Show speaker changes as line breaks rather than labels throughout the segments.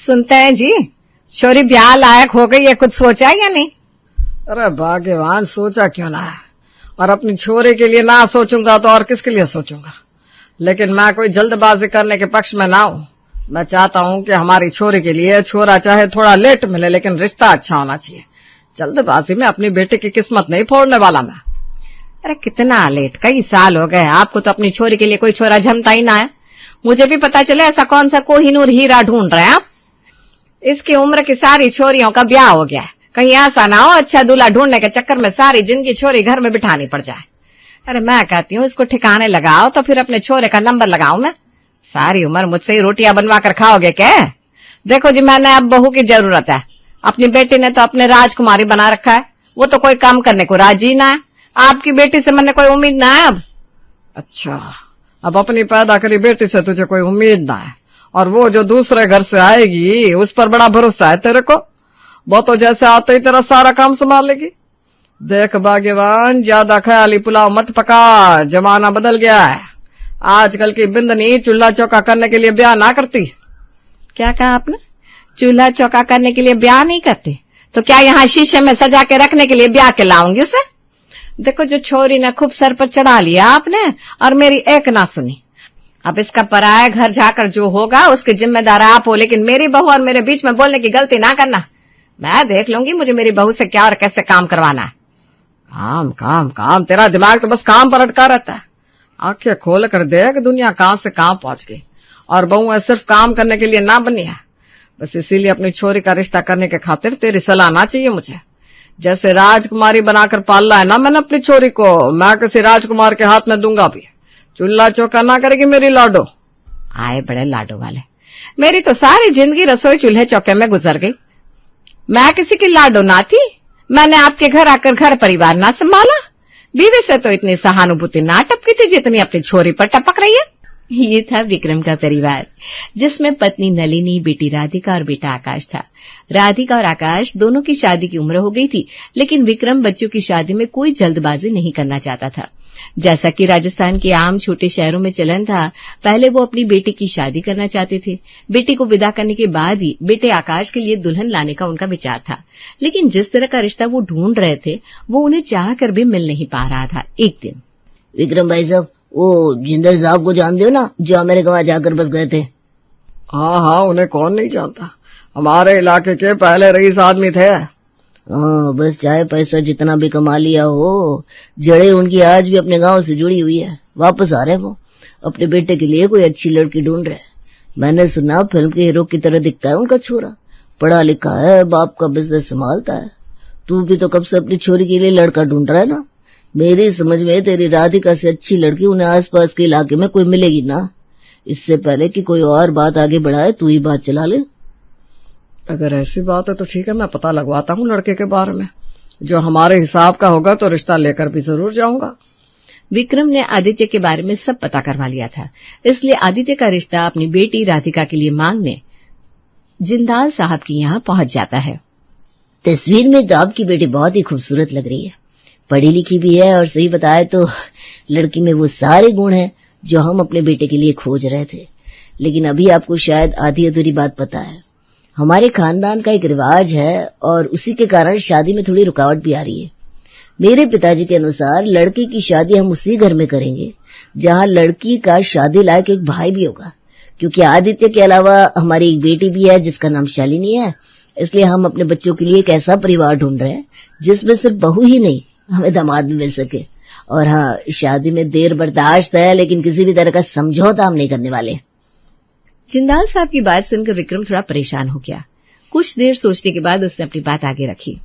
सुनते हैं जी, छोरी ब्याह लायक हो गई है, कुछ सोचा है या नहीं?
अरे भाग्यवान, सोचा क्यों ना है। और अपनी छोरी के लिए ना सोचूंगा तो और किसके लिए सोचूंगा। लेकिन मैं कोई जल्दबाजी करने के पक्ष में ना हूं। मैं चाहता हूं कि हमारी छोरी के लिए छोरा चाहे थोड़ा लेट मिले, लेकिन रिश्ता अच्छा होना चाहिए। जल्दबाजी में अपनी बेटी की किस्मत नहीं फोड़ने वाला मैं।
अरे कितना लेट, कई साल हो गए, आपको तो अपनी छोरी के लिए कोई छोरा जमता ही ना है। मुझे भी पता चले ऐसा कौन सा कोहिनूर हीरा ढूंढ रहे हैं आप। इसकी उम्र की सारी छोरियों का ब्याह हो गया है, कहीं ऐसा ना हो अच्छा दूल्हा ढूंढने के चक्कर में सारी जिंदगी छोरी घर में बिठानी पड़ जाए। अरे मैं कहती हूँ इसको ठिकाने लगाओ तो फिर अपने छोरे का नंबर लगाऊं मैं। सारी उम्र मुझसे ही रोटियां बनवा कर खाओगे क्या? देखो जी, मैंने अब बहू की जरूरत है। अपनी बेटी ने तो अपने राजकुमारी बना रखा है, वो तो कोई काम करने को राजी ना है। आपकी बेटी से मैंने कोई उम्मीद ना है अब।
अच्छा, अब अपनी पैदा करी बेटी से तुझे कोई उम्मीद ना है, और वो जो दूसरे घर से आएगी उस पर बड़ा भरोसा है तेरे को। वो तो जैसे आते ही तेरा सारा काम संभाल लेगी। देख भाग्यवान, ज्यादा ख्याली पुलाव मत पका, जमाना बदल गया है। आजकल की बिंदनी चूल्हा चौका करने के लिए ब्याह ना करती।
क्या कहा आपने? चूल्हा चौका करने के लिए ब्याह नहीं करते? तो क्या यहाँ शीशे में सजा के रखने के लिए ब्याह के लाऊंगी उसे? देखो, जो छोरी ने खूब सर पर चढ़ा लिया आपने, और मेरी एक ना सुनी। अब इसका पराया घर जाकर जो होगा उसके जिम्मेदार आप हो, लेकिन मेरी बहू और मेरे बीच में बोलने की गलती ना करना। मैं देख लूंगी मुझे मेरी बहू से क्या और कैसे काम करवाना है।
काम काम काम, तेरा दिमाग तो बस काम पर अटका रहता है। आंखें खोल कर देख, दुनिया कहां से कहां पहुंच गई। और बहू सिर्फ काम करने के लिए ना बनी है। बस इसीलिए अपनी छोरी का रिश्ता करने के खातिर तेरी सलाह ना चाहिए मुझे। जैसे राजकुमारी बनाकर पाला है ना मैंने अपनी छोरी को, मैं किसी राजकुमार के हाथ में दूंगा भी। चूल्हा चौका ना करेगी मेरी लाडो।
आए बड़े लाडो वाले। मेरी तो सारी जिंदगी रसोई चूल्हे चौके में गुजर गई। मैं किसी की लाडो ना थी। मैंने आपके घर आकर घर परिवार ना संभाला। बीवी से तो इतनी सहानुभूति ना टपकी थी जितनी अपनी छोरी पर टपक रही है। ये था विक्रम का परिवार, जिसमें पत्नी नलिनी, बेटी राधिका और बेटा आकाश था। राधिका और आकाश दोनों की शादी की उम्र हो गई थी, लेकिन विक्रम बच्चों की शादी में कोई जल्दबाजी नहीं करना चाहता था। जैसा कि राजस्थान के आम छोटे शहरों में चलन था, पहले वो अपनी बेटी की शादी करना चाहते थे। बेटी को विदा करने के बाद ही बेटे आकाश के लिए दुल्हन लाने का उनका विचार था। लेकिन जिस तरह का रिश्ता वो ढूंढ रहे थे, वो उन्हें चाह कर भी मिल नहीं पा रहा था। एक दिन,
विक्रम भाई साहब, वो जिंदल साहब को जानते हो ना, जो अमेरिका में जाकर बस गए थे?
हाँ हाँ, उन्हें कौन नहीं जानता। हमारे इलाके के पहले रईस आदमी थे।
हाँ, बस चाहे पैसा जितना भी कमा लिया हो, जड़े उनकी आज भी अपने गांव से जुड़ी हुई है। वापस आ रहे वो अपने बेटे के लिए कोई अच्छी लड़की ढूंढ रहे। मैंने सुना फिल्म के हीरो की तरह दिखता है उनका छोरा, पढ़ा लिखा है, बाप का बिजनेस संभालता है। तू भी तो कब से अपनी छोरी के लिए लड़का ढूंढ रहा है ना। मेरी समझ में तेरी राधिका से अच्छी लड़की उन्हें आसपास के इलाके में कोई मिलेगी ना। इससे पहले कि कोई और बात आगे बढ़ाए, तू ही बात चला ले।
अगर ऐसी बात है तो ठीक है, मैं पता लगवाता हूँ लड़के के बारे में। जो हमारे हिसाब का होगा तो रिश्ता लेकर भी जरूर जाऊंगा।
विक्रम ने आदित्य के बारे में सब पता करवा लिया था, इसलिए आदित्य का रिश्ता अपनी बेटी राधिका के लिए मांगने जिंदाल साहब की यहाँ पहुंच जाता है।
तस्वीर में तो आपकी बेटी बहुत ही खूबसूरत लग रही है, पढ़ी लिखी भी है, और सही बताए तो लड़की में वो सारे गुण हैं जो हम अपने बेटे के लिए खोज रहे थे। लेकिन अभी आपको शायद आधी अधूरी बात पता है। हमारे खानदान का एक रिवाज है और उसी के कारण शादी में थोड़ी रुकावट भी आ रही है। मेरे पिताजी के अनुसार लड़की की शादी हम उसी घर में करेंगे जहां लड़की का शादी लायक एक भाई भी होगा, क्योंकि आदित्य के अलावा हमारी एक बेटी भी है जिसका नाम शालिनी है। इसलिए हम अपने बच्चों के लिए एक ऐसा परिवार ढूंढ रहे हैं जिसमें सिर्फ बहू ही नहीं, हमें दामाद भी मिल सके। और हाँ, शादी में देर बर्दाश्त है, लेकिन किसी भी तरह का समझौता हम नहीं करने वाले।
जिंदाल साहब की बात सुनकर विक्रम थोड़ा परेशान हो गया। कुछ देर सोचने के बाद उसने अपनी बात आगे रखी।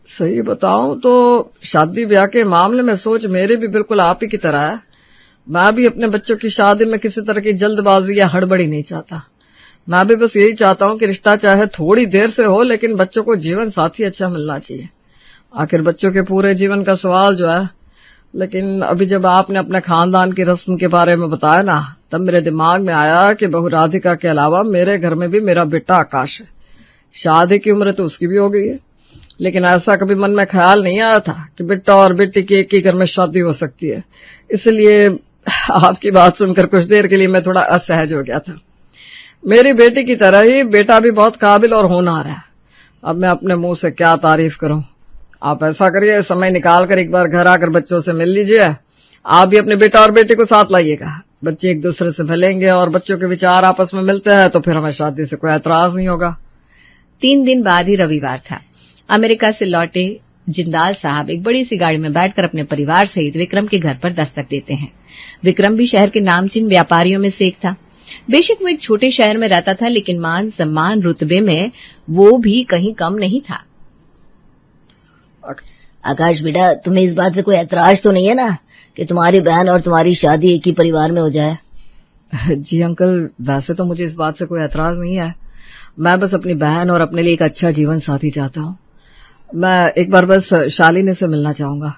सही बताऊं तो शादी ब्याह के मामले में सोच मेरी भी बिल्कुल आप ही की तरह है। मैं भी अपने बच्चों की शादी में किसी तरह की जल्दबाजी या हड़बड़ी नहीं चाहता। मैं भी बस यही चाहता हूं कि रिश्ता चाहे थोड़ी देर से हो, लेकिन बच्चों को जीवन साथी अच्छा मिलना चाहिए। आखिर बच्चों के पूरे जीवन का सवाल जो है। लेकिन अभी जब आपने अपने खानदान की रस्म के बारे में बताया ना, तब मेरे दिमाग में आया कि बहू राधिका के अलावा मेरे घर में भी मेरा बेटा आकाश है। शादी की उम्र तो उसकी भी हो गई है, लेकिन ऐसा कभी मन में ख्याल नहीं आया था कि बेटा और बेटी की एक ही घर में शादी हो सकती है। इसलिए आपकी बात सुनकर कुछ देर के लिए मैं थोड़ा असहज हो गया था। मेरी बेटी की तरह ही बेटा भी बहुत काबिल और होनहार है। अब मैं अपने मुंह से क्या तारीफ करूं। आप ऐसा करिए, समय निकाल कर एक बार घर आकर बच्चों से मिल लीजिए। आप भी अपने बेटा और बेटी को साथ लाइएगा। बच्चे एक दूसरे से मिलेंगे और बच्चों के विचार आपस में मिलते हैं तो फिर हमें शादी से कोई एतराज नहीं होगा।
3 दिन बाद ही रविवार था। अमेरिका से लौटे जिंदाल साहब एक बड़ी सी गाड़ी में बैठकर अपने परिवार सहित विक्रम के घर पर दस्तक देते हैं। विक्रम भी शहर के नामचीन व्यापारियों में से एक था। बेशक वो एक छोटे शहर में रहता था, लेकिन मान सम्मान रुतबे में वो भी कहीं कम नहीं था।
आकाश बेटा, तुम्हें इस बात से कोई ऐतराज तो नहीं है ना कि तुम्हारी बहन और तुम्हारी शादी एक ही परिवार में हो जाए?
जी अंकल, वैसे तो मुझे इस बात से कोई ऐतराज नहीं है। मैं बस अपनी बहन और अपने लिए एक अच्छा जीवन साथी चाहता हूँ। मैं एक बार बस शालिनी से मिलना चाहूंगा।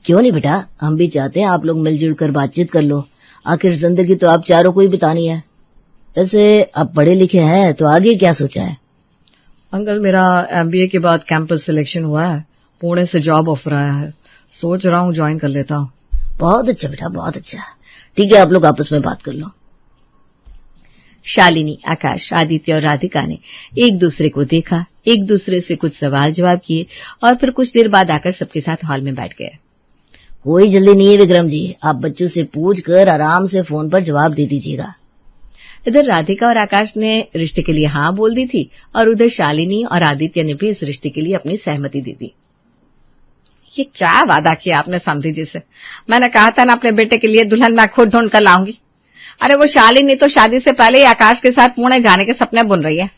क्यों नहीं बेटा, हम भी चाहते हैं आप लोग मिलजुल कर बातचीत कर लो। आखिर जिंदगी तो आप चारों को ही बितानी है। वैसे आप पढ़े लिखे हैं तो आगे क्या सोचा है?
अंकल, मेरा MBA के बाद कैंपस सिलेक्शन हुआ है। पुणे से जॉब ऑफर आया है। सोच रहा हूँ ज्वाइन कर लेता हूँ।
बहुत अच्छा बेटा, बहुत अच्छा। ठीक है, आप लोग आपस में बात कर लो।
शालिनी, आकाश, आदित्य और राधिका ने एक दूसरे को देखा, एक दूसरे से कुछ सवाल जवाब किए और फिर कुछ देर बाद आकर सबके साथ हॉल में बैठ गए।
कोई जल्दी नहीं है विक्रम जी, आप बच्चों से पूछ कर आराम से फोन पर जवाब दे दीजिएगा।
इधर राधिका और आकाश ने रिश्ते के लिए हाँ बोल दी थी और उधर शालिनी और आदित्य ने भी इस रिश्ते के लिए अपनी सहमति दी थी। ये क्या वादा किया आपने समधी जी से? मैंने कहा था ना अपने बेटे के लिए दुल्हन मैं खुद ढूंढ कर लाऊंगी। अरे वो शालिनी तो शादी से पहले ही आकाश के साथ पुणे जाने के सपने बुन रही है।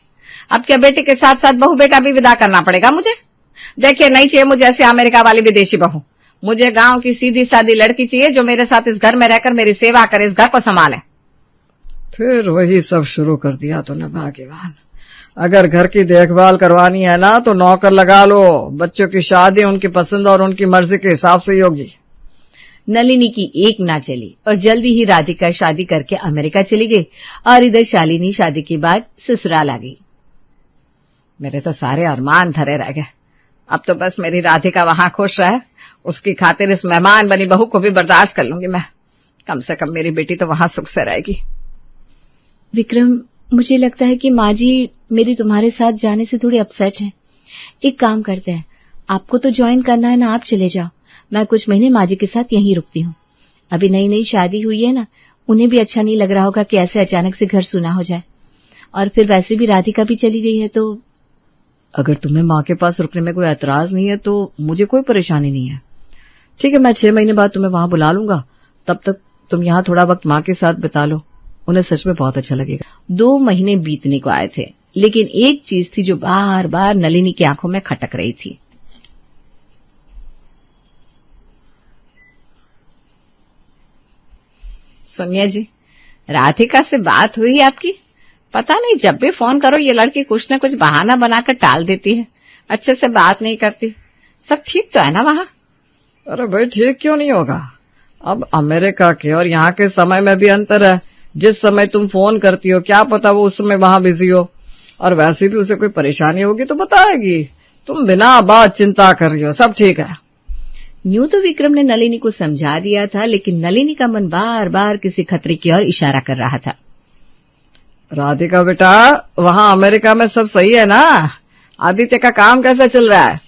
अब क्या बेटे के साथ साथ बहू बेटा भी विदा करना पड़ेगा मुझे? देखिए, नहीं चाहिए मुझे ऐसे अमेरिका वाली विदेशी बहू। मुझे गांव की सीधी सादी लड़की चाहिए जो मेरे साथ इस घर में रहकर मेरी सेवा करे, इस घर को संभाले।
फिर वही सब शुरू कर दिया तूने भाग्यवान। अगर घर की देखभाल करवानी है ना तो नौकर लगा लो। बच्चों की शादी उनकी पसंद और उनकी मर्जी के हिसाब से ही होगी।
नलिनी की एक ना चली और जल्दी ही राधिका शादी करके अमेरिका चली गई और इधर शालिनी शादी के बाद ससुराल आ गई। मेरे तो सारे अरमान धरे रह गए। अब तो बस मेरी राधिका वहां खुश रहे, उसकी खातिर इस मेहमान बनी बहू को भी बर्दाश्त कर लूंगी मैं। कम से कम मेरी बेटी तो वहां सुख से रहेगी। विक्रम, मुझे लगता है कि माँ जी मेरी तुम्हारे साथ जाने से थोड़ी अपसेट है। एक काम करते हैं, आपको तो ज्वाइन करना है ना, आप चले जाओ। मैं कुछ महीने माँ जी के साथ यहीं रुकती हूँ। अभी नई नई शादी हुई है ना, उन्हें भी अच्छा नहीं लग रहा होगा कि ऐसे अचानक से घर सुना हो जाए। और फिर वैसे भी राधिका भी चली गई है तो।
अगर तुम्हें माँ के पास रुकने में कोई ऐतराज नहीं है तो मुझे कोई परेशानी नहीं है। ठीक है, मैं 6 महीने बाद तुम्हें वहां बुला लूंगा। तब तक तुम यहाँ थोड़ा वक्त माँ के साथ बिता लो, उन्हें सच में बहुत अच्छा लगेगा।
2 महीने बीतने को आए थे, लेकिन एक चीज थी जो बार बार नलिनी की आंखों में खटक रही थी। सुनिए जी, राधिका से बात हुई आपकी? पता नहीं, जब भी फोन करो ये लड़की कुछ न कुछ बहाना बनाकर टाल देती है, अच्छे से बात नहीं करती। सब ठीक तो है ना वहां?
अरे भाई, ठीक क्यों नहीं होगा? अब अमेरिका के और यहाँ के समय में भी अंतर है। जिस समय तुम फोन करती हो क्या पता वो उस समय वहां बिजी हो, और वैसे भी उसे कोई परेशानी होगी तो बताएगी। तुम बिना बात चिंता कर रही हो, सब ठीक है।
यूं तो विक्रम ने नलिनी को समझा दिया था, लेकिन नलिनी का मन बार बार किसी खतरे की ओर इशारा कर रहा था।
राधिका बेटा, वहां अमेरिका में सब सही है ना? आदित्य का काम कैसा चल रहा है?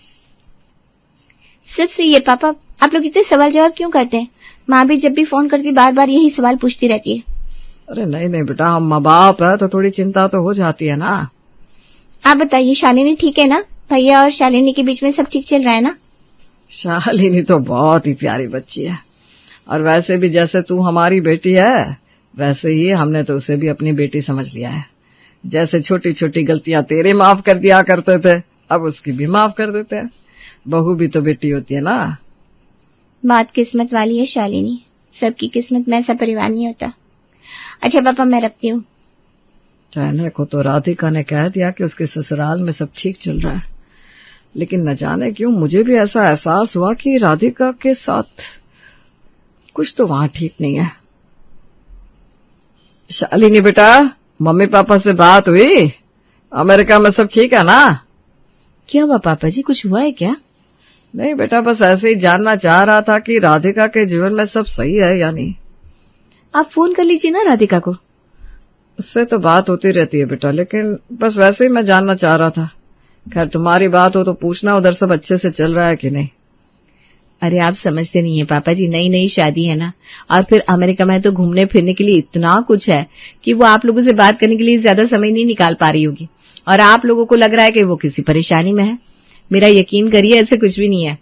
सब सही है पापा। आप लोग इतने सवाल जवाब क्यों करते हैं? माँ भी जब भी फोन करती बार बार यही सवाल पूछती रहती है।
अरे नहीं नहीं बेटा, हम माँ बाप है तो थोड़ी चिंता तो हो जाती है ना।
आप बताइए, शालिनी ठीक है ना? भैया और शालिनी के बीच में सब ठीक चल रहा है ना?
शालिनी तो बहुत ही प्यारी बच्ची है, और वैसे भी जैसे तू हमारी बेटी है वैसे ही हमने तो उसे भी अपनी बेटी समझ लिया है। जैसे छोटी छोटी गलतियां तेरे माफ कर दिया करते थे, अब उसकी भी माफ कर देते हैं। बहू भी तो बेटी होती है ना।
बात किस्मत वाली है शालिनी, सबकी किस्मत में ऐसा परिवार नहीं होता। अच्छा पापा, मैं रखती हूँ।
कहने को तो राधिका ने कह दिया कि उसके ससुराल में सब ठीक चल रहा है, लेकिन न जाने क्यों मुझे भी ऐसा एहसास हुआ कि राधिका के साथ कुछ तो वहां ठीक नहीं है। शालिनी बेटा, मम्मी पापा से बात हुई? अमेरिका में सब ठीक है ना?
क्या हुआ पापा जी, कुछ हुआ है क्या?
नहीं बेटा, बस ऐसे ही जानना चाह रहा था कि राधिका के जीवन में सब सही है या नहीं।
आप फोन कर लीजिए ना राधिका को।
उससे तो बात होती रहती है बेटा, लेकिन बस वैसे ही मैं जानना चाह रहा था। खैर तुम्हारी बात हो तो पूछना उधर सब अच्छे से चल रहा है कि नहीं।
अरे आप समझते नहीं है पापा जी, नई नई शादी है ना, और फिर अमेरिका में तो घूमने फिरने के लिए इतना कुछ है कि वो आप लोगों से बात करने के लिए ज्यादा समय नहीं निकाल पा रही होगी, और आप लोगों को लग रहा है कि वो किसी परेशानी में है। मेरा यकीन करिए ऐसे कुछ भी नहीं है।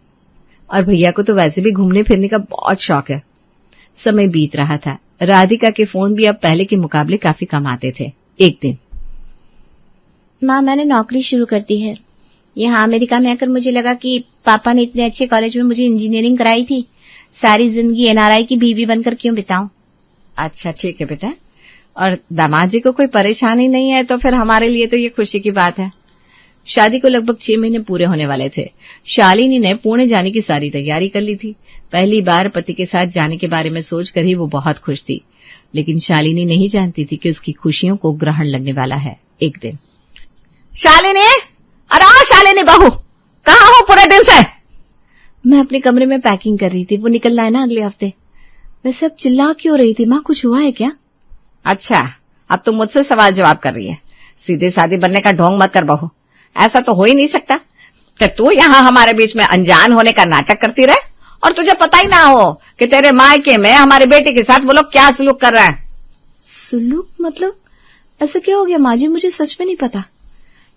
और भैया को तो वैसे भी घूमने फिरने का बहुत शौक है। समय बीत रहा था। राधिका के फोन भी अब पहले के मुकाबले काफी कम आते थे। एक दिन,
माँ मैंने नौकरी शुरू कर दी है। यहाँ अमेरिका में आकर मुझे लगा कि पापा ने इतने अच्छे कॉलेज में मुझे इंजीनियरिंग कराई थी, सारी जिंदगी एनआरआई की बीवी बनकर क्यों बिताऊं।
अच्छा ठीक है बेटा, और दामाद जी को कोई परेशानी नहीं है तो फिर हमारे लिए तो ये खुशी की बात है। शादी को लगभग 6 महीने पूरे होने वाले थे। शालिनी ने पुणे जाने की सारी तैयारी कर ली थी। पहली बार पति के साथ जाने के बारे में सोचकर ही वो बहुत खुश थी, लेकिन शालिनी नहीं जानती थी कि उसकी खुशियों को ग्रहण लगने वाला है। एक दिन, शालिनी, अरे शालिनी बहू, कहाँ हो पूरे दिन से?
मैं अपने कमरे में पैकिंग कर रही थी, वो निकलना है ना अगले हफ्ते। वैसे अब चिल्ला क्यों रही थी माँ, कुछ हुआ है क्या?
अच्छा, अब तो मुझसे सवाल जवाब कर रही है। सीधे साधे बनने का ढोंग मत कर बहू, ऐसा तो हो ही नहीं सकता कि तू यहाँ हमारे बीच में अनजान होने का नाटक करती रहे और तुझे पता ही ना हो कि तेरे मायके में हमारे बेटे के साथ वो लोग क्या सलूक कर रहे हैं।
सुलूक मतलब? ऐसा क्या हो गया माँ जी, मुझे सच में नहीं पता।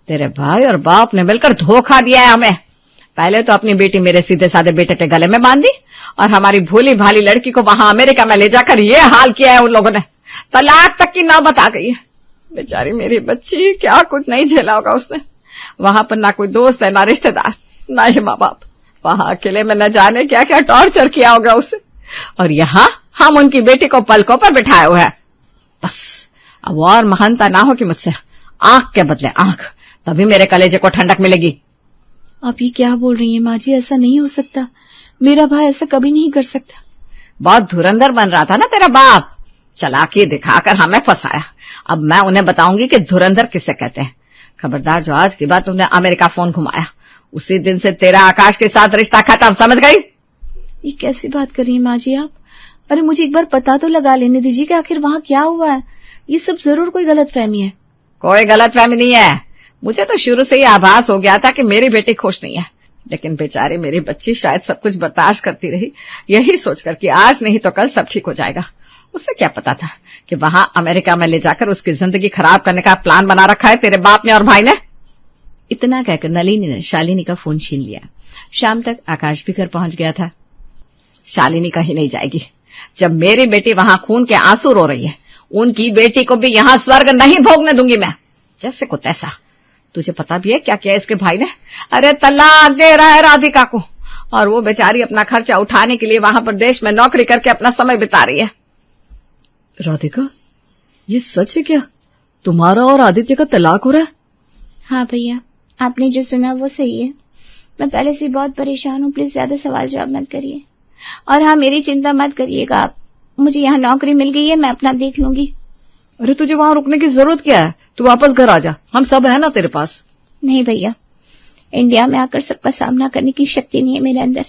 तेरे भाई और बाप ने मिलकर धोखा दिया है हमें। पहले तो अपनी बेटी मेरे सीधे साधे बेटे के गले में बांधी और हमारी भोली भाली लड़की को वहां अमेरिका में ले जाकर ये हाल किया है उन लोगों ने। तलाक तक की नौबत आ गई है। बेचारी मेरी बच्ची, क्या कुछ नहीं झेला होगा उसने। वहां पर ना कोई दोस्त है, ना रिश्तेदार, ना ही माँ बाप। वहां अकेले में न जाने क्या क्या टॉर्चर किया होगा उसे, और यहाँ हम उनकी बेटी को पलकों पर बिठाए हुए हैं। बस अब और महानता ना हो कि मुझसे आंख के बदले आंख, तभी मेरे कलेजे को ठंडक मिलेगी।
आप ये क्या बोल रही हैं माँ जी, ऐसा नहीं हो सकता। मेरा भाई ऐसा कभी नहीं कर सकता।
बहुत धुरंधर बन रहा था ना तेरा बाप, चालाकी दिखाकर हमें फंसाया। अब मैं उन्हें बताऊंगी कि धुरंधर किसे कहते हैं। खबरदार, जो आज के बाद तुमने अमेरिका फोन घुमाया, उसी दिन से तेरा आकाश के साथ रिश्ता खत्म, समझ गई?
ये कैसी बात कर रही हैं माँ जी आप? अरे मुझे एक बार पता तो लगा लेने दीजिए कि आखिर वहां क्या हुआ है। ये सब जरूर कोई गलतफहमी है।
कोई गलतफहमी नहीं है। मुझे तो शुरू से ही आभास हो गया था कि मेरी बेटी खुश नहीं है, लेकिन बेचारी मेरी बच्ची शायद सब कुछ बर्दाश्त करती रही, यही सोचकर कि आज नहीं तो कल सब ठीक हो जाएगा। उससे क्या पता था कि वहां अमेरिका में ले जाकर उसकी जिंदगी खराब करने का प्लान बना रखा है तेरे बाप ने और भाई ने। इतना कहकर नलिनी ने शालिनी का फोन छीन लिया। शाम तक आकाश भी घर पहुंच गया था। शालिनी कहीं नहीं जाएगी। जब मेरी बेटी वहां खून के आंसू रो रही है, उनकी बेटी को भी यहां स्वर्ग नहीं भोगने दूंगी मैं, जैसे को तैसा। तुझे पता भी है क्या किया इसके भाई ने? अरे तलाक दे रहा है राधिका को, और वो बेचारी अपना खर्चा उठाने के लिए वहां पर देश में नौकरी करके अपना समय बिता रही है।
राधिका, ये सच है क्या? तुम्हारा और आदित्य का तलाक हो रहा है?
हाँ भैया, आपने जो सुना वो सही है। मैं पहले से बहुत परेशान हूँ, प्लीज ज्यादा सवाल जवाब मत करिए। और हाँ, मेरी चिंता मत करिएगा आप। मुझे यहाँ नौकरी मिल गई है, मैं अपना देख लूंगी।
अरे तुझे वहां रुकने की जरूरत क्या है? तू वापस घर आ जा, हम सब है ना तेरे पास।
नहीं भैया, इंडिया में आकर सबका सामना करने की शक्ति नहीं है मेरे अंदर।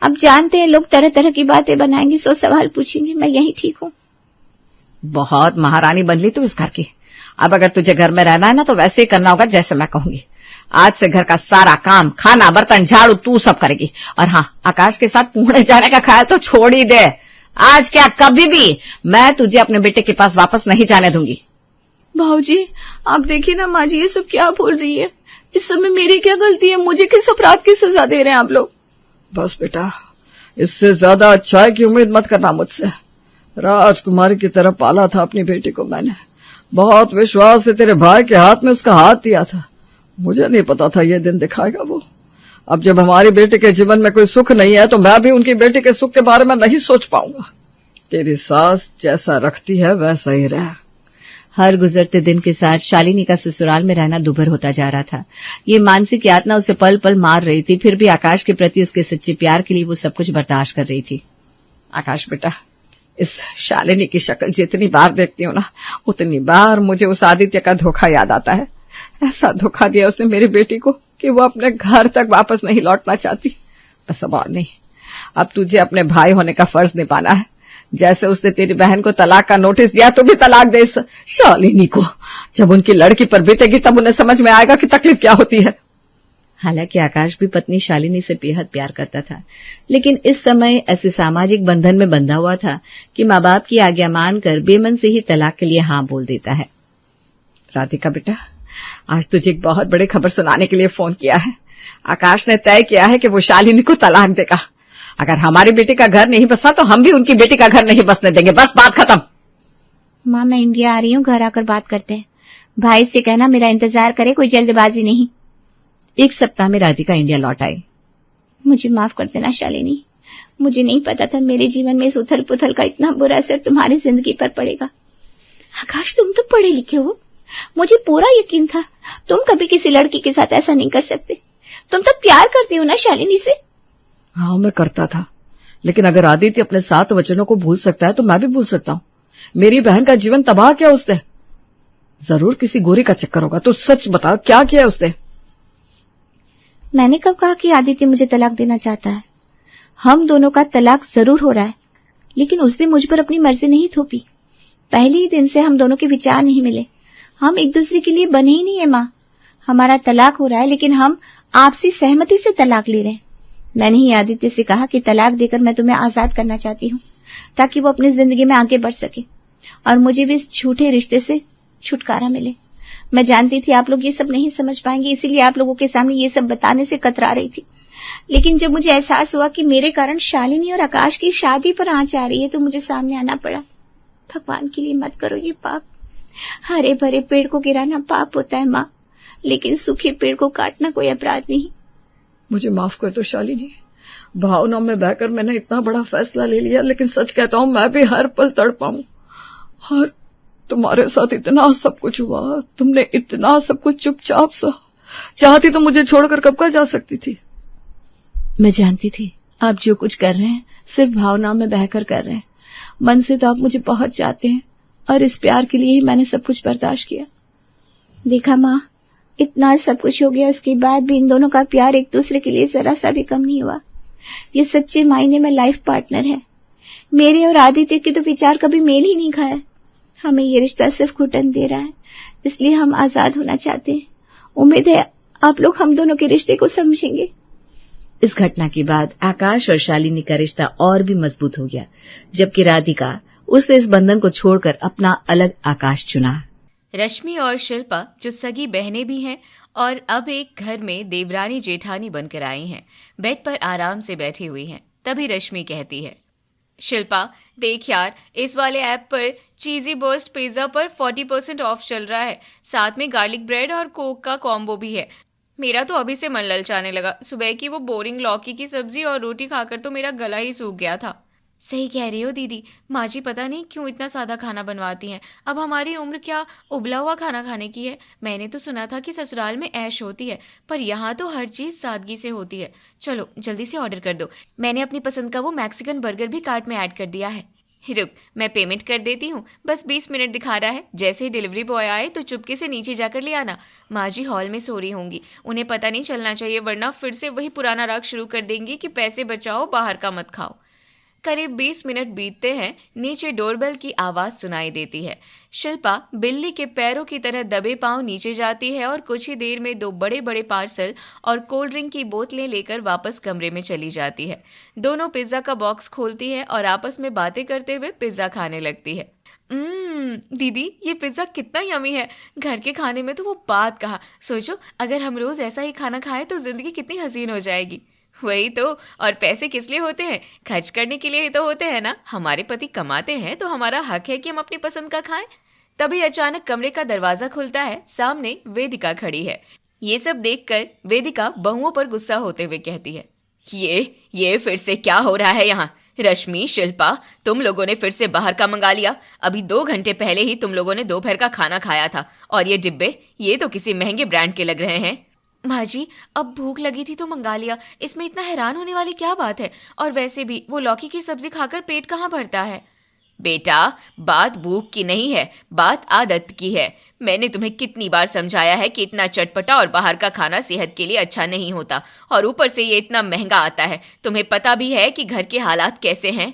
अब जानते हैं लोग तरह तरह की बातें बनाएंगे, 100 सवाल पूछेंगे, मैं यही ठीक हूँ।
बहुत महारानी बन ली तू इस घर की। अब अगर तुझे घर में रहना है ना तो वैसे ही करना होगा जैसे मैं कहूंगी। आज से घर का सारा काम, खाना, बर्तन, झाड़ू तू सब करेगी। और हाँ, आकाश के साथ पुणे जाने का ख्याल तो छोड़ ही दे। आज क्या कभी भी मैं तुझे अपने बेटे के पास वापस नहीं जाने दूंगी।
भाऊजी, आप देखिए ना माँ जी, ये सब क्या बोल रही है। इस समय मेरी क्या गलती है? मुझे किस अपराध की सजा दे रहे हैं आप लोग?
बस बेटा, इससे ज्यादा अच्छाई की उम्मीद मत करना मुझसे। राजकुमारी की तरह पाला था अपनी बेटी को मैंने। बहुत विश्वास से तेरे भाई के हाथ में उसका हाथ दिया था। मुझे नहीं पता था ये दिन दिखाएगा वो। अब जब हमारी बेटी के जीवन में कोई सुख नहीं है तो मैं भी उनकी बेटी के सुख के बारे में नहीं सोच पाऊंगा। तेरी सास जैसा रखती है वैसा ही रह।
हर गुजरते दिन के साथ शालिनी का ससुराल में रहना दुभर होता जा रहा था। ये मानसिक यातना उसे पल पल मार रही थी, फिर भी आकाश के प्रति उसके सच्चे प्यार के लिए वो सब कुछ बर्दाश्त कर रही थी। आकाश बेटा, इस शालिनी की शक्ल जितनी बार देखती हूँ ना, उतनी बार मुझे उस आदित्य का धोखा याद आता है। ऐसा धोखा दिया उसने मेरी बेटी को कि वो अपने घर तक वापस नहीं लौटना चाहती। बस अब और नहीं, अब तुझे अपने भाई होने का फर्ज निभाना है।
जैसे उसने तेरी बहन को तलाक का नोटिस दिया तो भी तलाक दे इस शालिनी को। जब उनकी लड़की पर बीतेगी तब उन्हें समझ में आएगा कि तकलीफ क्या होती है।
हालांकि आकाश भी पत्नी शालिनी से बेहद प्यार करता था, लेकिन इस समय ऐसे सामाजिक बंधन में बंधा हुआ था कि माँ बाप की आज्ञा मानकर बेमन से ही तलाक के लिए हाँ बोल देता है।
राधिका बेटा, आज तुझे एक बहुत बड़ी खबर सुनाने के लिए फोन किया है। आकाश ने तय किया है कि वो शालिनी को तलाक देगा। अगर हमारी बेटी का घर नहीं बसा तो हम भी उनकी बेटी का घर नहीं बसने देंगे। बस बात खत्म।
माँ, मैं इंडिया आ रही हूँ, घर आकर बात करते हैं। भाई से कहना मेरा इंतजार करे, कोई जल्दबाजी नहीं।
1 सप्ताह में राधिका इंडिया लौट आई।
मुझे माफ कर देना शालिनी, मुझे नहीं पता था मेरे जीवन में इस उथल पुथल का इतना बुरा असर तुम्हारी जिंदगी पर पड़ेगा। आकाश, तुम तो पढ़े लिखे हो, मुझे पूरा यकीन था तुम कभी किसी लड़की के साथ ऐसा नहीं कर सकते। तुम तो प्यार करती हो ना शालिनी से?
हाँ, मैं करता था, लेकिन अगर आदित्य अपने 7 वचनों को भूल सकता है तो मैं भी भूल सकता हूँ। मेरी बहन का जीवन तबाह किया उसने। जरूर किसी गोरी का चक्कर होगा। तो सच बता, क्या किया उसने?
मैंने कब कहा कि आदित्य मुझे तलाक देना चाहता है? हम दोनों का तलाक जरूर हो रहा है, लेकिन उसने मुझ पर अपनी मर्जी नहीं थोपी। पहले ही दिन से हम दोनों के विचार नहीं मिले। हम एक दूसरे के लिए बने ही नहीं है माँ। हमारा तलाक हो रहा है, लेकिन हम आपसी सहमति से तलाक ले रहे हैं। मैंने ही आदित्य से कहा कि तलाक देकर मैं तुम्हें आजाद करना चाहती हूँ, ताकि वो अपनी जिंदगी में आगे बढ़ सके और मुझे भी इस झूठे रिश्ते से छुटकारा मिले। मैं जानती थी आप लोग ये सब नहीं समझ पाएंगे, इसीलिए आप लोगों के सामने ये सब बताने से कतरा रही थी। लेकिन जब मुझे एहसास हुआ कि मेरे कारण शालिनी और आकाश की शादी पर आंच आ रही है, तो मुझे सामने आना पड़ा। भगवान के लिए मत करो ये पाप। हरे भरे पेड़ को गिराना पाप होता है माँ, लेकिन सूखे पेड़ को काटना कोई अपराध नहीं।
मुझे माफ कर दो शालिनी। भावनाओं में बहकर मैंने इतना बड़ा फैसला ले लिया, लेकिन सच कहता हूँ मैं भी हर पल तड़पा हूँ। और तुम्हारे साथ इतना सब कुछ हुआ, तुमने इतना सब कुछ चुपचाप सा। चाहती तो मुझे छोड़कर कब का जा सकती थी।
मैं जानती थी आप जो कुछ कर रहे हैं सिर्फ भावनाओं में बहकर कर रहे हैं। मन से तो आप मुझे बहुत चाहते हैं, और इस प्यार के लिए ही मैंने सब कुछ बर्दाश्त किया। देखा माँ, इतना सब कुछ हो गया, उसके बाद भी इन दोनों का प्यार एक दूसरे के लिए जरा सा भी कम नहीं हुआ। ये सच्चे मायने में लाइफ पार्टनर है। मेरे और आदित्य के तो विचार कभी मेल ही नहीं खाया। हमें ये रिश्ता सिर्फ घुटन दे रहा है, इसलिए हम आजाद होना चाहते हैं। उम्मीद है आप लोग हम दोनों के रिश्ते को समझेंगे।
इस घटना के बाद आकाश और शालिनी का रिश्ता और भी मजबूत हो गया, जबकि राधिका उसने इस बंधन को छोड़कर अपना अलग आकाश चुना।
रश्मि और शिल्पा जो सगी बहनें भी हैं और अब एक घर में देवरानी जेठानी बनकर आई हैं, बेड पर आराम से बैठी हुई हैं। तभी रश्मि कहती है, शिल्पा देख यार, इस वाले ऐप पर चीजी बर्स्ट पिज्जा पर 40% ऑफ चल रहा है, साथ में गार्लिक ब्रेड और कोक का कॉम्बो भी है। मेरा तो अभी से मन ललचाने लगा। सुबह की वो बोरिंग लौकी की सब्जी और रोटी खाकर तो मेरा गला ही सूख गया था। सही कह रही हो दीदी, माँ जी पता नहीं क्यों इतना सादा खाना बनवाती हैं। अब हमारी उम्र क्या उबला हुआ खाना खाने की है। मैंने तो सुना था कि ससुराल में ऐश होती है, पर यहाँ तो हर चीज सादगी से होती है। चलो जल्दी से ऑर्डर कर दो। मैंने अपनी पसंद का वो मैक्सिकन बर्गर भी कार्ट में ऐड कर दिया है। रुक, मैं पेमेंट कर देती हूँ, बस 20 मिनट दिखा रहा है। जैसे ही डिलीवरी बॉय आए तो चुपके से नीचे जाकर ले आना। माँ जी हॉल में सो रही होंगी, उन्हें पता नहीं चलना चाहिए, वरना फिर से वही पुराना राग शुरू कर देंगी कि पैसे बचाओ, बाहर का मत खाओ। करीब 20 मिनट बीतते हैं, नीचे डोरबेल की आवाज सुनाई देती है। शिल्पा बिल्ली के पैरों की तरह दबे पांव नीचे जाती है और कुछ ही देर में 2 बड़े बड़े पार्सल और कोल्ड ड्रिंक की बोतलें लेकर वापस कमरे में चली जाती है। दोनों पिज्जा का बॉक्स खोलती है और आपस में बातें करते हुए पिज्जा खाने लगती है। दीदी ये पिज्जा कितना यमी है। घर के खाने में तो वो बात कहा। सोचो अगर हम रोज ऐसा ही खाना खाएं तो जिंदगी कितनी हसीन हो जाएगी। वही तो, और पैसे किस लिए होते हैं? खर्च करने के लिए ही तो होते हैं ना। हमारे पति कमाते हैं तो हमारा हक है कि हम अपनी पसंद का खाएं। तभी अचानक कमरे का दरवाजा खुलता है, सामने वेदिका खड़ी है। ये सब देखकर वेदिका बहुओं पर गुस्सा होते हुए कहती है, ये फिर से क्या हो रहा है यहाँ? रश्मि, शिल्पा, तुम लोगों ने फिर से बाहर का मंगा लिया। अभी 2 घंटे पहले ही तुम लोगों ने दोपहर का खाना खाया था, और ये डिब्बे ये तो किसी महंगे ब्रांड के लग रहे हैं। माँ जी अब भूख लगी थी तो मंगा लिया, इसमें इतना हैरान होने वाली क्या बात है? और वैसे भी वो लौकी की सब्जी खाकर पेट कहाँ भरता है? बेटा बात भूख की नहीं है, बात आदत की है। मैंने तुम्हें कितनी बार समझाया है कि इतना चटपटा और बाहर का खाना सेहत के लिए अच्छा नहीं होता, और ऊपर से ये इतना महंगा आता है। तुम्हें पता भी है कि घर के हालात कैसे हैं।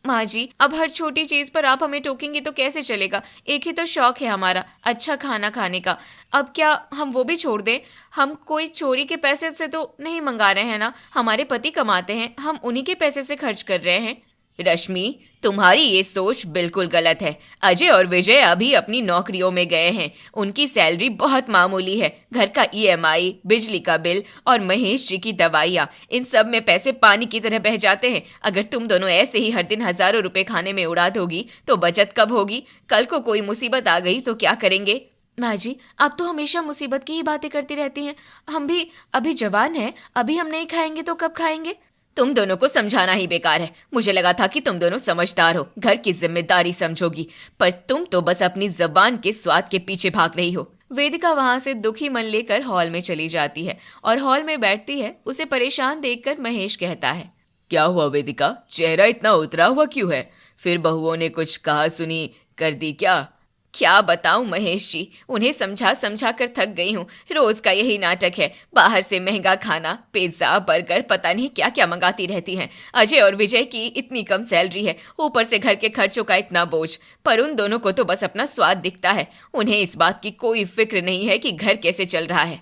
माँ जी, अब हर छोटी चीज पर आप हमें टोकेंगे तो कैसे चलेगा? एक ही तो शौक है हमारा, अच्छा खाना खाने का। अब क्या हम वो भी छोड़ दें? हम कोई चोरी के पैसे से तो नहीं मंगा रहे हैं ना, हमारे पति कमाते हैं, हम उन्हीं के पैसे से खर्च कर रहे हैं। रश्मि, तुम्हारी ये सोच बिल्कुल गलत है। अजय और विजय अभी अपनी नौकरियों में गए हैं, उनकी सैलरी बहुत मामूली है। घर का EMI, बिजली का बिल और महेश जी की दवाइयाँ, इन सब में पैसे पानी की तरह बह जाते हैं। अगर तुम दोनों ऐसे ही हर दिन हजारों रुपए खाने में उड़ा दोगी तो बचत कब होगी? कल को कोई मुसीबत आ गई तो क्या करेंगे? माँ जी, आप तो हमेशा मुसीबत की ही बातें करती रहती हैं। हम भी अभी जवान हैं, अभी हम नहीं खाएंगे तो कब खाएंगे? तुम दोनों को समझाना ही बेकार है। मुझे लगा था कि तुम दोनों समझदार हो, घर की जिम्मेदारी समझोगी, पर तुम तो बस अपनी जबान के स्वाद के पीछे भाग रही हो। वेदिका वहां से दुखी मन लेकर हॉल में चली जाती है और हॉल में बैठती है। उसे परेशान देखकर महेश कहता है, क्या हुआ वेदिका, चेहरा इतना उतरा हुआ क्यों है? फिर बहुओं ने कुछ कहा सुनी कर दी क्या? क्या बताऊं महेश जी, उन्हें समझा समझा कर थक गई हूँ। रोज का यही नाटक है, बाहर से महंगा खाना, पिज्जा, बर्गर, पता नहीं क्या क्या मंगाती रहती हैं। अजय और विजय की इतनी कम सैलरी है, ऊपर से घर के खर्चों का इतना बोझ, पर उन दोनों को तो बस अपना स्वाद दिखता है। उन्हें इस बात की कोई फिक्र नहीं है कि घर कैसे चल रहा है।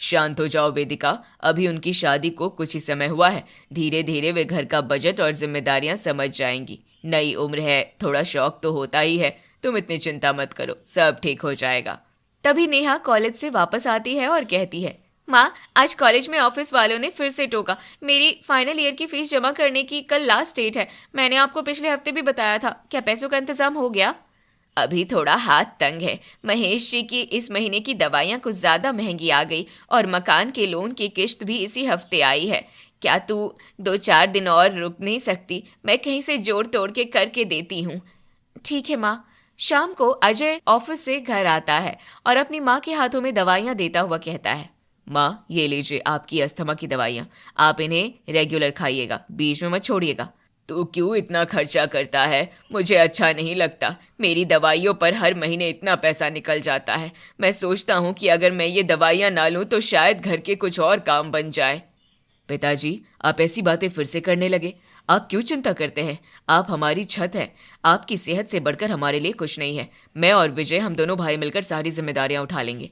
शांत हो जाओ वेदिका, अभी उनकी शादी को कुछ ही समय हुआ है। धीरे धीरे वे घर का बजट और जिम्मेदारियां समझ जाएंगी। नई उम्र है, थोड़ा शौक तो होता ही है। तुम इतनी चिंता मत करो, सब ठीक हो जाएगा। तभी नेहा कॉलेज से वापस आती है और कहती है, माँ, आज कॉलेज में ऑफिस वालों ने फिर से टोका। मेरी फाइनल ईयर की फीस जमा करने की कल लास्ट डेट है। मैंने आपको पिछले हफ्ते भी बताया था, क्या पैसों का इंतजाम हो गया? अभी थोड़ा हाथ तंग है। महेश जी की इस महीने की दवाइयाँ कुछ ज्यादा महंगी आ गई और मकान के लोन की किश्त भी इसी हफ्ते आई है। क्या तू 2-4 दिन और रुक नहीं सकती? मैं कहीं से जोड़ तोड़ के करके देती हूँ। ठीक है माँ। शाम को अजय ऑफिस से घर आता है और अपनी माँ के हाथों में दवाइयाँ देता हुआ कहता है, माँ, ये लीजिए आपकी अस्थमा की दवाइयाँ, आप इन्हें रेगुलर खाइएगा, बीच में मत छोड़िएगा। तू क्यों इतना खर्चा करता है? मुझे अच्छा नहीं लगता। मेरी दवाइयों पर हर महीने इतना पैसा निकल जाता है। मैं सोचता हूँ कि अगर मैं ये दवाइयाँ ना लूँ तो शायद घर के कुछ और काम बन जाए। पिताजी, आप ऐसी बातें फिर से करने लगे। आप क्यों चिंता करते हैं? आप हमारी छत हैं। आपकी सेहत से बढ़कर हमारे लिए कुछ नहीं है। मैं और विजय, हम दोनों भाई मिलकर सारी जिम्मेदारियां उठा लेंगे।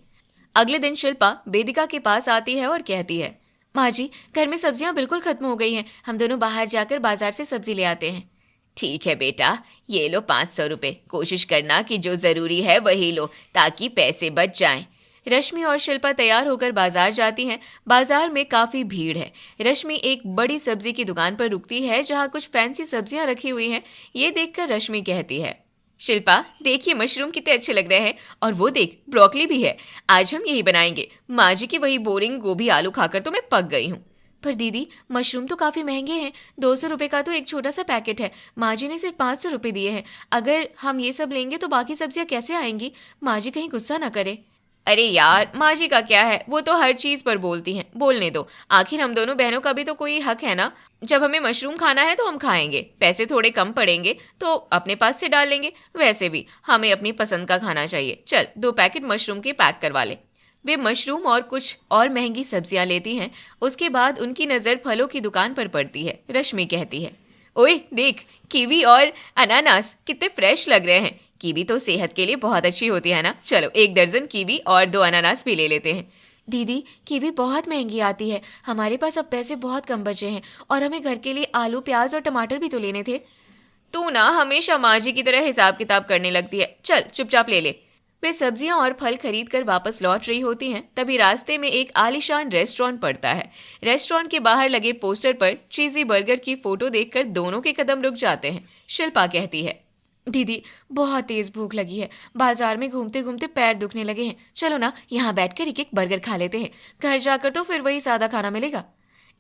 अगले दिन शिल्पा वेदिका के पास आती है और कहती है, माँ जी, घर में सब्जियां बिल्कुल खत्म हो गई हैं। हम दोनों बाहर जाकर बाजार से सब्जी ले आते हैं। ठीक है बेटा, ये लो 500 रुपए। कोशिश करना कि जो जरूरी है वही लो, ताकि पैसे बच जाएं। रश्मि और शिल्पा तैयार होकर बाजार जाती हैं। बाजार में काफी भीड़ है। रश्मि एक बड़ी सब्जी की दुकान पर रुकती है जहां कुछ फैंसी सब्जियां रखी हुई हैं। ये देखकर रश्मि कहती है, शिल्पा, देखिए मशरूम कितने अच्छे लग रहे हैं, और वो देख, ब्रोकली भी है। आज हम यही बनाएंगे। माँ जी की वही बोरिंग गोभी आलू खाकर तो मैं पक गई हूँ। पर दीदी, मशरूम तो काफी महंगे हैं। 200 रुपए का तो एक छोटा सा पैकेट है। माँ जी ने सिर्फ 500 रुपए दिए हैं। अगर हम ये सब लेंगे तो बाकी सब्जियां कैसे आएंगी? माँ जी कहीं गुस्सा ना करे। अरे यार, माँ जी का क्या है, वो तो हर चीज पर बोलती हैं। बोलने दो, आखिर हम दोनों बहनों का भी तो कोई हक है ना। जब हमें मशरूम खाना है तो हम खाएंगे, पैसे थोड़े कम पड़ेंगे तो अपने पास से डाल लेंगे। वैसे भी हमें अपनी पसंद का खाना चाहिए। चल, 2 पैकेट मशरूम के पैक करवा ले। वे मशरूम और कुछ और महंगी सब्जियां लेती हैं। उसके बाद उनकी नजर फलों की दुकान पर पड़ती है। रश्मि कहती है, ओए देख, कीवी और अनानास कितने फ्रेश लग रहे हैं। कीवी तो सेहत के लिए बहुत अच्छी होती है ना। चलो 1 दर्जन कीवी और 2 अनानास भी ले लेते हैं। दीदी, कीवी बहुत महंगी आती है। हमारे पास अब पैसे बहुत कम बचे हैं और हमें घर के लिए आलू, प्याज और टमाटर भी तो लेने थे। तू ना हमेशा माँ जी की तरह हिसाब किताब करने लगती है। चल चुपचाप ले ले। वे सब्जियां और फल खरीद कर वापस लौट रही होती हैं। तभी रास्ते में एक आलीशान रेस्टोरेंट पड़ता है। रेस्टोरेंट के बाहर लगे पोस्टर पर चीजी बर्गर की फोटो देखकर दोनों के कदम रुक जाते हैं। शिल्पा कहती है, दीदी, बहुत तेज भूख लगी है। बाजार में घूमते घूमते पैर दुखने लगे हैं। चलो ना, यहाँ बैठकर एक बर्गर खा लेते हैं। घर जाकर तो फिर वही सादा खाना मिलेगा।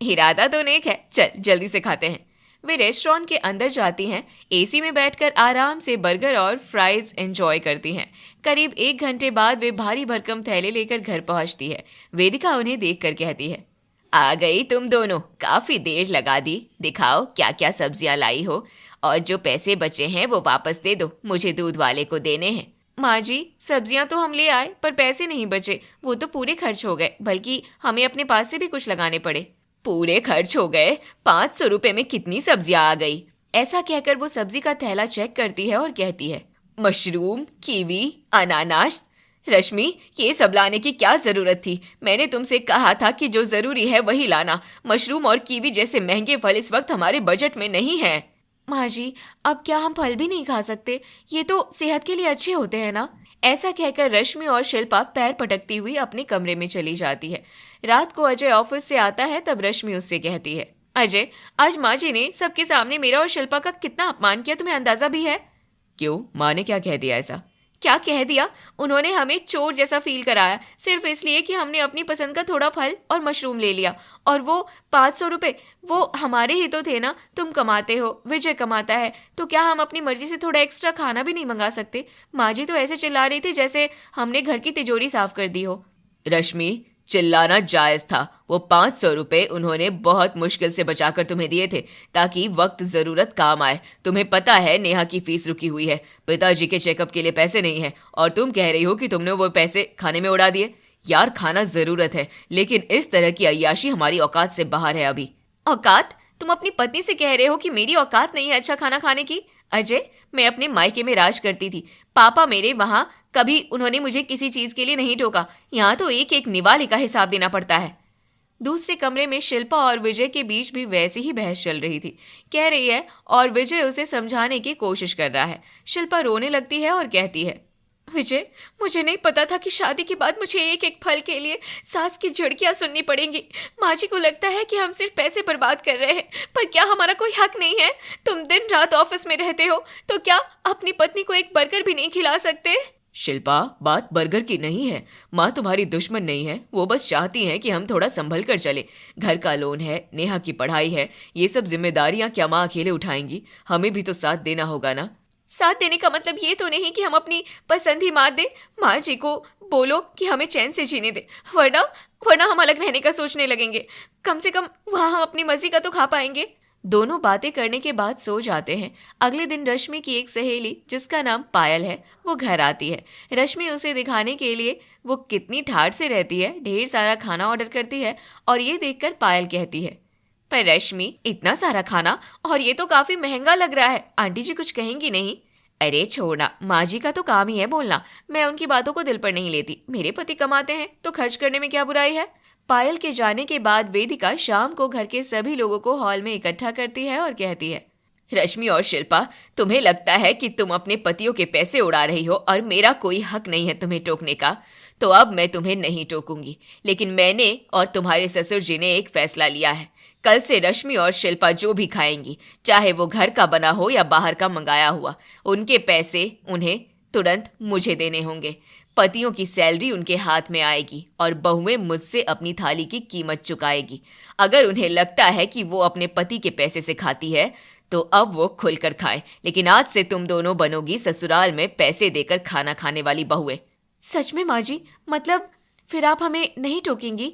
इरादा तो नेक है, चल जल्दी से खाते हैं। वे रेस्टोरेंट के अंदर जाती हैं। एसी में बैठकर आराम से बर्गर और फ्राइज एंजॉय करती हैं। करीब 1 घंटे बाद वे भारी भरकम थैले लेकर घर पहुंचती है। वेदिका उन्हें देखकर कहती है, आ गई तुम दोनों, काफी देर लगा दी। दिखाओ क्या क्या सब्जियां लाई हो, और जो पैसे बचे हैं वो वापस दे दो, मुझे दूध वाले को देने हैं। माँ जी, सब्जियां तो हम ले आए पर पैसे नहीं बचे। वो तो पूरे खर्च हो गए, बल्कि हमें अपने पास से भी कुछ लगाने पड़े। पूरे खर्च हो गए? 500 रुपए में कितनी सब्जियां आ गई? ऐसा कहकर वो सब्जी का थैला चेक करती है और कहती है, मशरूम, कीवी, अनानास। रश्मि, ये सब लाने की क्या जरूरत थी? मैंने तुमसे कहा था कि जो जरूरी है वही लाना। मशरूम और कीवी जैसे महंगे फल इस वक्त हमारे बजट में नहीं है। माँ जी, अब क्या हम फल भी नहीं खा सकते? ये तो सेहत के लिए अच्छे होते हैं ना। ऐसा कहकर रश्मि और शिल्पा पैर पटकती हुई अपने कमरे में चली जाती है। रात को अजय ऑफिस से आता है तब रश्मि उससे कहती है, अजय, आज माँ जी ने सबके सामने मेरा और शिल्पा का कितना अपमान किया, तुम्हें अंदाजा भी है? क्यों, माँ ने क्या कह दिया ऐसा? क्या कह दिया? उन्होंने हमें चोर जैसा फील कराया, सिर्फ इसलिए कि हमने अपनी पसंद का थोड़ा फल और मशरूम ले लिया। और वो 500 रुपए, वो हमारे ही तो थे ना। तुम कमाते हो, विजय कमाता है, तो क्या हम अपनी मर्जी से थोड़ा एक्स्ट्रा खाना भी नहीं मंगा सकते? माँ जी तो ऐसे चिल्ला रही थी जैसे हमने घर की तिजोरी साफ कर दी हो। रश्मि, चिल्लाना जायज था। वो 500 रुपए उन्होंने बहुत मुश्किल से बचाकर तुम्हें दिए थे ताकि वक्त जरूरत काम आए। तुम्हें पता है नेहा की फीस रुकी हुई है, पिताजी के चेकअप के लिए पैसे नहीं है, और तुम कह रही हो कि तुमने वो पैसे खाने में उड़ा दिए। यार, खाना जरूरत है, लेकिन इस तरह की अय्याशी हमारी औकात से बाहर है अभी। औकात? तुम अपनी पत्नी से कह रहे हो कि मेरी औकात नहीं है अच्छा खाना खाने की? अजय, मैं अपने मायके में राज करती थी, पापा मेरे वहां, कभी उन्होंने मुझे किसी चीज के लिए नहीं टोका। यहाँ तो एक एक निवाले का हिसाब देना पड़ता है। दूसरे कमरे में शिल्पा और विजय के बीच भी वैसी ही बहस चल रही थी। कह रही है और विजय उसे समझाने की कोशिश कर रहा है। शिल्पा रोने लगती है और कहती है, विजय, मुझे नहीं पता था कि शादी के बाद मुझे एक एक फल के लिए सास की झिड़कियां सुननी पड़ेंगी। माँ जी को लगता है कि हम सिर्फ पैसे बर्बाद कर रहे हैं, पर क्या हमारा कोई हक नहीं है? तुम दिन रात ऑफिस में रहते हो, तो क्या अपनी पत्नी को एक बर्गर भी नहीं खिला सकते? शिल्पा, बात बर्गर की नहीं है। माँ तुम्हारी दुश्मन नहीं है, वो बस चाहती हैं कि हम थोड़ा संभल कर चले। घर का लोन है, नेहा की पढ़ाई है, ये सब जिम्मेदारियां क्या माँ अकेले उठाएंगी? हमें भी तो साथ देना होगा ना। साथ देने का मतलब ये तो नहीं कि हम अपनी पसंद ही मार दें। माँ जी को बोलो कि हमें चैन से जीने दे, वरना हम अलग रहने का सोचने लगेंगे। कम से कम वहाँ हम अपनी मर्जी का तो खा पाएंगे। दोनों बातें करने के बाद सो जाते हैं। अगले दिन रश्मि की एक सहेली जिसका नाम पायल है वो घर आती है। रश्मि उसे दिखाने के लिए वो कितनी ठाठ से रहती है ढेर सारा खाना ऑर्डर करती है, और ये देखकर पायल कहती है, पर रश्मि, इतना सारा खाना, और ये तो काफी महंगा लग रहा है, आंटी जी कुछ कहेंगी नहीं? अरे छोड़ना, माँ जी का तो काम ही है बोलना, मैं उनकी बातों को दिल पर नहीं लेती। मेरे पति कमाते हैं तो खर्च करने में क्या बुराई है? पायल के जाने के बाद वेदिका शाम को घर के सभी लोगों को हॉल में इकट्ठा करती है और कहती है, रश्मि और शिल्पा, तुम्हें लगता है कि तुम अपने पतियों के पैसे उड़ा रही हो और मेरा कोई हक नहीं है तुम्हें टोकने का, तो अब मैं तुम्हें नहीं टोकूंगी। लेकिन मैंने और तुम्हारे ससुर जी ने एक फैसला लिया है। कल से रश्मि और शिल्पा जो भी खाएंगी, चाहे वो घर का बना हो या बाहर का मंगाया हुआ, उनके पैसे उन्हें तुरंत मुझे देने होंगे। पतियों की सैलरी उनके हाथ में आएगी और बहुएं मुझसे अपनी थाली की कीमत चुकाएगी। अगर उन्हें लगता है कि वो अपने पति के पैसे से खाती है तो अब वो खुलकर खाए, लेकिन आज से तुम दोनों बनोगी ससुराल में पैसे देकर खाना खाने वाली बहुएं। सच में माँ जी? मतलब फिर आप हमें नहीं टोकेंगी?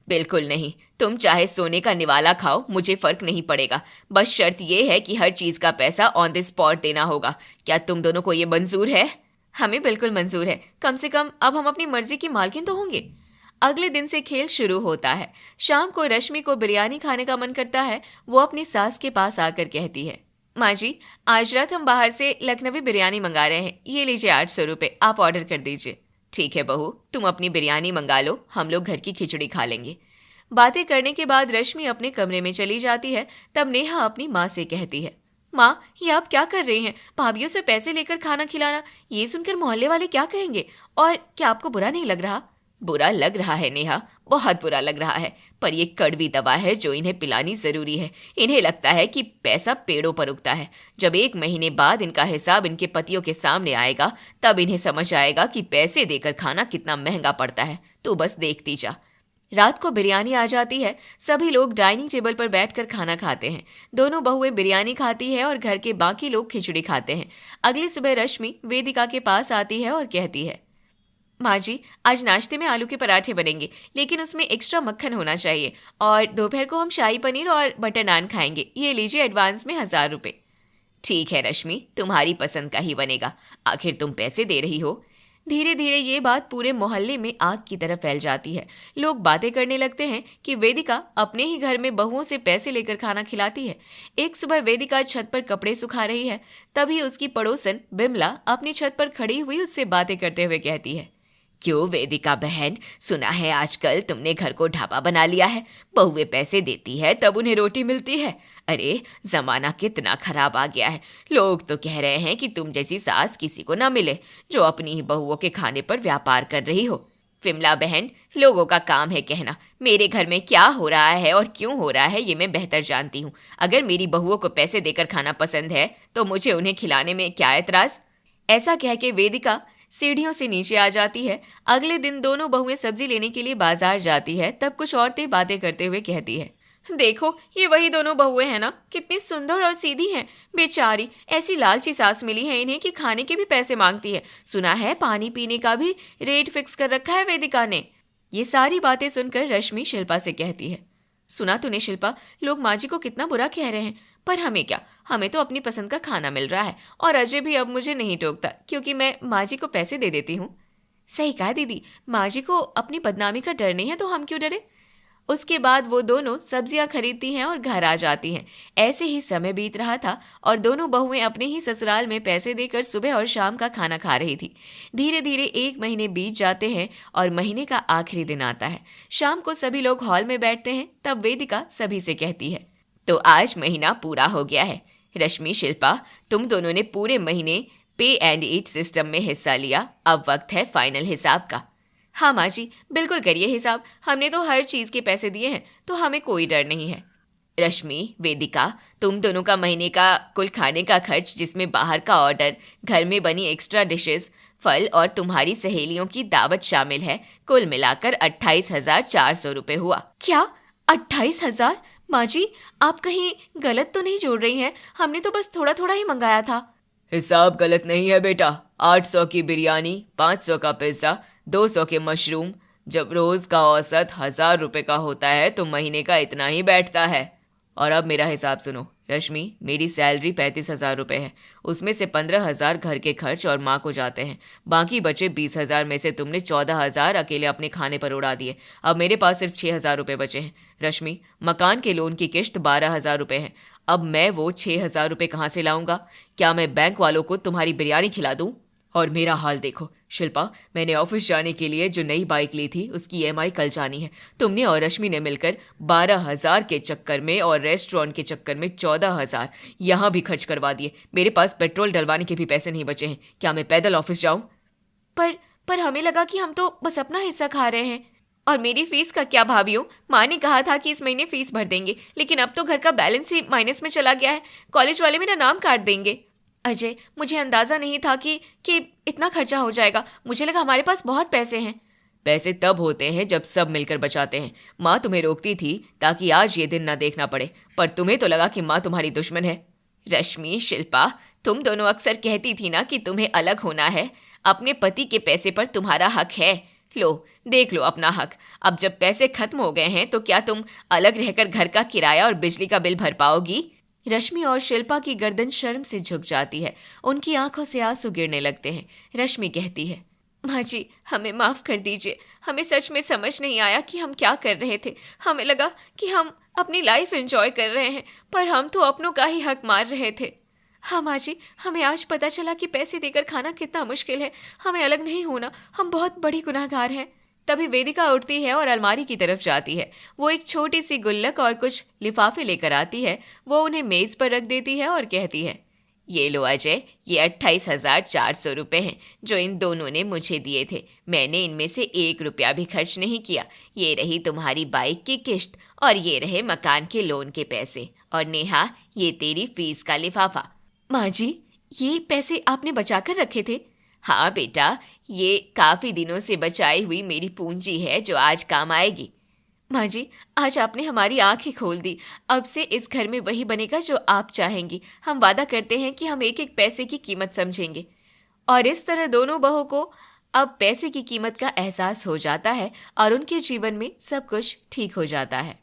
बिल्कुल नहीं, तुम चाहे सोने का निवाला खाओ, मुझे फर्क नहीं पड़ेगा। बस शर्त यह है कि हर चीज का पैसा ऑन द स्पॉट देना होगा। क्या तुम दोनों को ये मंजूर है? हमें बिल्कुल मंजूर है। कम से कम अब हम अपनी मर्जी की मालकिन तो होंगे। अगले दिन से खेल शुरू होता है। शाम को रश्मि को बिरयानी खाने का मन करता है। वो अपनी सास के पास आकर कहती है, माँ जी, आज रात हम बाहर से लखनवी बिरयानी मंगा रहे हैं, ये लीजिए 800 रुपये, आप ऑर्डर कर दीजिए। ठीक है बहू, तुम अपनी बिरयानी मंगा लो, हम लोग घर की खिचड़ी खा लेंगे। बातें करने के बाद रश्मि अपने कमरे में चली जाती है। तब नेहा अपनी माँ से कहती है, माँ, ये आप क्या कर रही हैं? भाभीियों से पैसे लेकर खाना खिलाना, ये सुनकर मोहल्ले वाले क्या कहेंगे? और क्या आपको बुरा नहीं लग रहा? बुरा लग रहा है नेहा, बहुत बुरा लग रहा है, पर ये कड़वी दवा है जो इन्हें पिलानी जरूरी है। इन्हें लगता है कि पैसा पेड़ों पर उगता है। जब 1 महीने बाद इनका हिसाब इनके पतियों के सामने आएगा, तब इन्हें समझ आएगा कि पैसे देकर खाना कितना महंगा पड़ता है। तो बस देखती जा। रात को बिरयानी आ जाती है। सभी लोग डाइनिंग टेबल पर बैठकर खाना खाते हैं। दोनों बहुएं बिरयानी खाती है और घर के बाकी लोग खिचड़ी खाते हैं। अगली सुबह रश्मि वेदिका के पास आती है और कहती है, माँ जी, आज नाश्ते में आलू के पराठे बनेंगे, लेकिन उसमें एक्स्ट्रा मक्खन होना चाहिए, और दोपहर को हम शाही पनीर और बटर नान खाएंगे। ये लीजिए एडवांस में 1000 रुपये। ठीक है रश्मि, तुम्हारी पसंद का ही बनेगा, आखिर तुम पैसे दे रही हो। धीरे धीरे ये बात पूरे मोहल्ले में आग की तरह फैल जाती है। लोग बातें करने लगते हैं कि वेदिका अपने ही घर में बहुओं से पैसे लेकर खाना खिलाती है। एक सुबह वेदिका छत पर कपड़े सुखा रही है, तभी उसकी पड़ोसन बिमला अपनी छत पर खड़ी हुई उससे बातें करते हुए कहती है, क्यों वेदिका बहन, सुना है आजकल तुमने घर को ढाबा बना लिया है। बहुएं पैसे देती है तब उन्हें रोटी मिलती है। अरे जमाना कितना खराब आ गया है। लोग तो कह रहे हैं कि तुम जैसी सास किसी को ना मिले जो अपनी ही बहुओं के खाने पर व्यापार कर रही हो। विमला बहन, लोगों का काम है कहना। मेरे घर में क्या हो रहा है और क्यों हो रहा है ये मैं बेहतर जानती हूँ। अगर मेरी बहुओं को पैसे देकर खाना पसंद है तो मुझे उन्हें खिलाने में क्या एतराज। ऐसा कह के वेदिका सीढ़ियों से नीचे आ जाती है। अगले दिन दोनों बहुएं सब्जी लेने के लिए बाजार जाती है। तब कुछ औरतें बातें करते हुए कहती है, देखो ये वही दोनों बहुएं हैं ना, कितनी सुंदर और सीधी हैं। बेचारी ऐसी लालची सास मिली है इन्हें कि खाने के भी पैसे मांगती है। सुना है पानी पीने का भी रेट फिक्स कर रखा है वेदिका ने। ये सारी बातें सुनकर रश्मि शिल्पा से कहती है, सुना तूने शिल्पा, लोग माँ जी को कितना बुरा कह रहे हैं, पर हमें क्या, हमें तो अपनी पसंद का खाना मिल रहा है और अजय भी अब मुझे नहीं टोकता क्योंकि मैं माँ जी को पैसे दे देती हूँ। सही कहा दीदी, माँ जी को अपनी बदनामी का डर नहीं है तो हम क्यों डरे। उसके बाद वो दोनों सब्जियां खरीदती हैं और घर आ जाती हैं। ऐसे ही समय बीत रहा था और दोनों बहुएं अपने ही ससुराल में पैसे देकर सुबह और शाम का खाना खा रही थी। धीरे धीरे 1 महीने बीत जाते हैं और महीने का आखिरी दिन आता है। शाम को सभी लोग हॉल में बैठते हैं। तब वेदिका सभी से कहती है, तो आज महीना पूरा हो गया है। रश्मि, शिल्पा, तुम दोनों ने पूरे महीने पे एंड ईट सिस्टम में हिस्सा लिया। अब वक्त है फाइनल हिसाब का। हाँ माँ जी, बिल्कुल करिए हिसाब। हमने तो हर चीज के पैसे दिए हैं तो हमें कोई डर नहीं है। रश्मि, वेदिका, तुम दोनों का महीने का कुल खाने का खर्च, जिसमें बाहर का ऑर्डर, घर में बनी एक्स्ट्रा डिशेस, फल और तुम्हारी सहेलियों की दावत शामिल है, कुल मिलाकर 28,400 रुपये हुआ। क्या 28,000? माँ जी, आप कहीं गलत तो नहीं जोड़ रही हैं? हमने तो बस थोड़ा थोड़ा ही मंगाया था।
हिसाब गलत नहीं है बेटा। 800 की बिरयानी, 500 का पिज्जा, 200 के मशरूम। जब रोज का औसत 1,000 रुपए का होता है तो महीने का इतना ही बैठता है। और अब मेरा हिसाब सुनो। रश्मि, मेरी सैलरी 35,000 रुपये है। उसमें से 15,000 घर के खर्च और माँ को जाते हैं। बाकी बचे 20,000 में से तुमने 14,000 अकेले अपने खाने पर उड़ा दिए। अब मेरे पास सिर्फ 6,000 रुपये बचे हैं। रश्मि, मकान के लोन की किश्त 12,000 रुपये है। अब मैं वो 6,000 रुपये कहाँ से लाऊंगा? क्या मैं बैंक वालों को तुम्हारी बिरयानी खिला दूं? और मेरा हाल देखो शिल्पा, मैंने ऑफिस जाने के लिए जो नई बाइक ली थी उसकी EMI कल जानी है। तुमने और रश्मि ने मिलकर 12,000 के चक्कर में और रेस्टोरेंट के चक्कर में 14,000 यहाँ भी खर्च करवा दिए। मेरे पास पेट्रोल डलवाने के भी पैसे नहीं बचे हैं। क्या मैं पैदल ऑफिस जाऊं?
पर हमें लगा कि हम तो बस अपना हिस्सा खा रहे हैं। और मेरी फीस का क्या भाभीओ? माँ ने कहा था कि इस महीने फीस भर देंगे, लेकिन अब तो घर का बैलेंस ही माइनस में चला गया है। कॉलेज वाले मेरा नाम काट देंगे। अजय, मुझे अंदाजा नहीं था कि इतना खर्चा हो जाएगा। मुझे लगा हमारे पास बहुत पैसे हैं।
पैसे तब होते हैं जब सब मिलकर बचाते हैं। माँ तुम्हें रोकती थी ताकि आज ये दिन ना देखना पड़े, पर तुम्हें तो लगा कि माँ तुम्हारी दुश्मन है।
रश्मि, शिल्पा, तुम दोनों अक्सर कहती थी ना कि तुम्हें अलग होना है। अपने पति के पैसे पर तुम्हारा हक है। लो, देख लो अपना हक। अब जब पैसे खत्म हो गए हैं तो क्या तुम अलग रहकर घर का किराया और बिजली का बिल भर पाओगी? रश्मि और शिल्पा की गर्दन शर्म से झुक जाती है। उनकी आंखों से आंसू गिरने लगते हैं। रश्मि कहती है, माँ जी, हमें माफ कर दीजिए। हमें सच में समझ नहीं आया कि हम क्या कर रहे थे। हमें लगा कि हम अपनी लाइफ एंजॉय कर रहे हैं, पर हम तो अपनों का ही हक मार रहे थे। हाँ माँ जी, हमें आज पता चला कि पैसे देकर खाना कितना मुश्किल है। हमें अलग नहीं होना, हम बहुत बड़ी गुनहगार हैं। तभी वेदिका उठती है और अलमारी की तरफ जाती है। वो एक छोटी सी गुल्लक और कुछ लिफाफे लेकर आती है। वो उन्हें मेज पर रख देती है और कहती है, ये लो अजय, ये 28,400 रुपये हैं जो इन दोनों ने मुझे दिए थे। मैंने इनमें से 1 रुपया भी खर्च नहीं किया। ये रही तुम्हारी बाइक की किश्त और ये रहे मकान के लोन के पैसे। और नेहा, ये तेरी फीस का लिफाफा। माँ जी, ये पैसे आपने बचा कर रखे थे?
हाँ बेटा, ये काफी दिनों से बचाई हुई मेरी पूंजी है जो आज काम आएगी।
माँ जी, आज आपने हमारी आंखें खोल दी। अब से इस घर में वही बनेगा जो आप चाहेंगी। हम वादा करते हैं कि हम एक एक पैसे की कीमत समझेंगे। और इस तरह दोनों बहू को अब पैसे की कीमत का एहसास हो जाता है और उनके जीवन में सब कुछ ठीक हो जाता है।